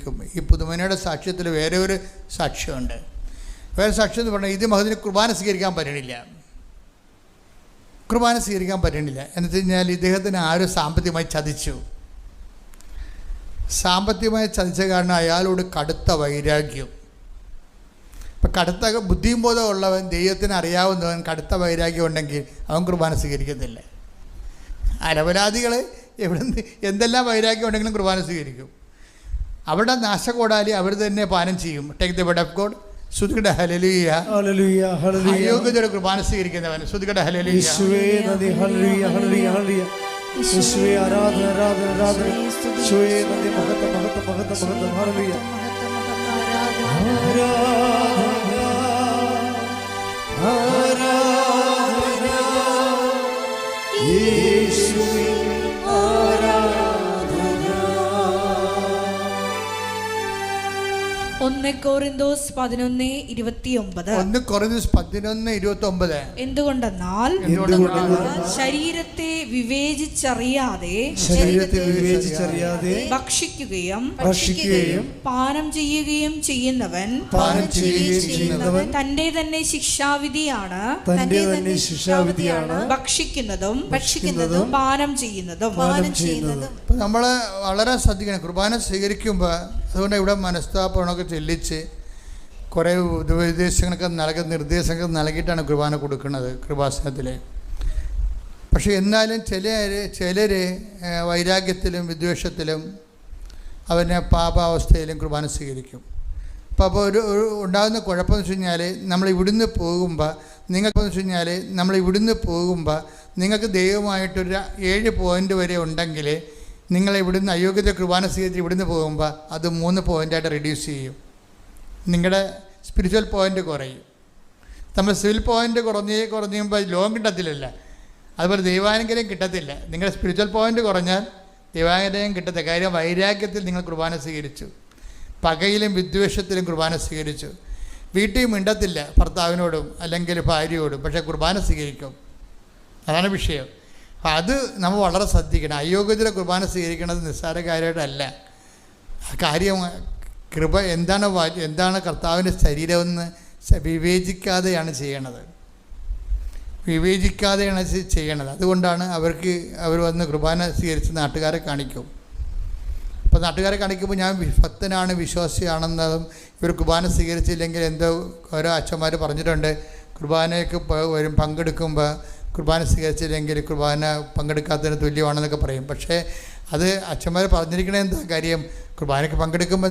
സ്വീകരിക്കും. ഈ പുതുമനയുടെ സാക്ഷ്യത്തിൽ വേറെ ഒരു സാക്ഷ്യമുണ്ട്. വേറെ സാക്ഷ്യം എന്ന് പറഞ്ഞാൽ ഇത് മഹദിന് കുർബാന സ്വീകരിക്കാൻ പറ്റണില്ല. കുർബാന സ്വീകരിക്കാൻ പറ്റണില്ല എന്ന് വെച്ച് കഴിഞ്ഞാൽ ഇദ്ദേഹത്തിന് ആരും സാമ്പത്തികമായി ചതിച്ചു. സാമ്പത്തികമായി ചതിച്ച കാരണം അയാളോട് കടുത്ത വൈരാഗ്യം. ഇപ്പം കടുത്ത ബുദ്ധിയും ബോധം ഉള്ളവൻ, ദൈവത്തിന് അറിയാവുന്നവൻ കടുത്ത വൈരാഗ്യം ഉണ്ടെങ്കിൽ അവൻ കുർബാന സ്വീകരിക്കത്തില്ല. അലവലാദികൾ എവിടെ എന്തെല്ലാം വൈരാഗ്യം ഉണ്ടെങ്കിലും കുർബാന സ്വീകരിക്കും. അവരുടെ നാശകോടാലി അവർ തന്നെ പാനം ചെയ്യും. Take the bed of God. ശ്രുതികട ഹല്ലേലൂയ ഹല്ലേലൂയ ഹല്ലേലൂയ. അയോഗ്യതയുടെ കുർബാന സ്വീകരിക്കുന്നവൻ ശ്രുതികട ഹല്ലേലൂയ. യേശുവേ നന്ദി. ഹല്ലേലൂയ ഹല്ലേലൂയ ഹല്ലേലൂയ. യേശുവേ ആരാധന ആരാധന ആരാധന. യേശുവേ നന്ദി. മഹത്വം മഹത്വം മഹത്വം മഹത്വം. ഹല്ലേലൂയ ആരാധന ആരാധന. യേശുവേ കൊറിന്തോസ് 11:29. എന്തുകൊണ്ടെന്നാൽ ശരീരത്തെ വിവേചിച്ചറിയാതെ ഭക്ഷിക്കുകയും പാനം ചെയ്യുകയും ചെയ്യുന്നവൻ തന്റെ തന്നെ ശിക്ഷാവിധിയാണ് ഭക്ഷിക്കുന്നതും പാനം ചെയ്യുന്നതും. നമ്മൾ വളരെ ശ്രദ്ധിക്കണം കുർബാന സ്വീകരിക്കുമ്പോൾ. അതുകൊണ്ട് ഇവിടെ മനസ്താപനമൊക്കെ ചെല്ലിച്ച് കുറേ നിർദ്ദേശങ്ങൾ നൽകിയിട്ടാണ് കുർബാന കൊടുക്കുന്നത് കൃപാസനത്തിൽ. പക്ഷേ എന്നാലും ചിലർ വൈരാഗ്യത്തിലും വിദ്വേഷത്തിലും അവനെ പാപാവസ്ഥയിലും കുർബാന സ്വീകരിക്കും. അപ്പോൾ ഒരു ഉണ്ടാകുന്ന കുഴപ്പമെന്ന് വെച്ച് കഴിഞ്ഞാൽ നമ്മൾ ഇവിടുന്ന് പോകുമ്പോൾ നിങ്ങൾക്ക് ദൈവമായിട്ടൊരു 7 പോയിൻ്റ് വരെ ഉണ്ടെങ്കിൽ നിങ്ങൾ ഇവിടുന്ന് അയോഗ്യത കുർബാന സ്വീകരിച്ച് ഇവിടുന്ന് പോകുമ്പോൾ അത് 3 പോയിൻ്റായിട്ട് റെഡ്യൂസ് ചെയ്യും. നിങ്ങളുടെ സ്പിരിച്വൽ പോയിൻ്റ് കുറയും. നമ്മൾ സിവിൽ പോയിൻ്റ് കുറഞ്ഞുമ്പോൾ ലോകം കിട്ടത്തില്ലല്ല. അതുപോലെ ദൈവാനുഗ്രഹം കിട്ടത്തില്ല. നിങ്ങളുടെ സ്പിരിച്വൽ പോയിൻ്റ് കുറഞ്ഞാൽ ദൈവാനുഗ്രഹം കിട്ടത്തില്ല. കാര്യം വൈരാഗ്യത്തിൽ നിങ്ങൾ കുർബാന സ്വീകരിച്ചു, പകയിലും വിദ്വേഷത്തിലും കുർബാന സ്വീകരിച്ചു. വീട്ടിൽ മിണ്ടത്തില്ല ഭർത്താവിനോടും അല്ലെങ്കിൽ ഭാര്യയോടും, പക്ഷേ കുർബാന സ്വീകരിക്കും. അതാണ് വിഷയം. അത് നമ്മൾ വളരെ ശ്രദ്ധിക്കണം. അയോഗ്യതയുടെ കുർബാന സ്വീകരിക്കുന്നത് നിസ്സാര കാര്യമായിട്ടല്ല. കാര്യം കൃപ എന്താണ് കർത്താവിൻ്റെ ശരീരമെന്ന് വിവേചിക്കാതെയാണ് ചെയ്യണത്. അതുകൊണ്ടാണ് അവർ വന്ന് കുർബാന സ്വീകരിച്ച് നാട്ടുകാരെ കാണിക്കും. അപ്പോൾ നാട്ടുകാരെ കാണിക്കുമ്പോൾ ഞാൻ ഭക്തനാണ്, വിശ്വാസിയാണെന്നതും ഇവർ കുർബാന സ്വീകരിച്ചില്ലെങ്കിൽ എന്തോ ഓരോ അച്ഛന്മാർ പറഞ്ഞിട്ടുണ്ട്. കുർബാനയൊക്കെ പങ്കെടുക്കുമ്പോൾ കുർബാന സ്വീകരിച്ചില്ലെങ്കിൽ കുർബാന പങ്കെടുക്കാത്തതിന് തുല്യമാണെന്നൊക്കെ പറയും. പക്ഷേ അത് അച്ഛന്മാർ പറഞ്ഞിരിക്കണത് എന്താ കാര്യം? കുർബാനയ്ക്ക് പങ്കെടുക്കുമ്പോൾ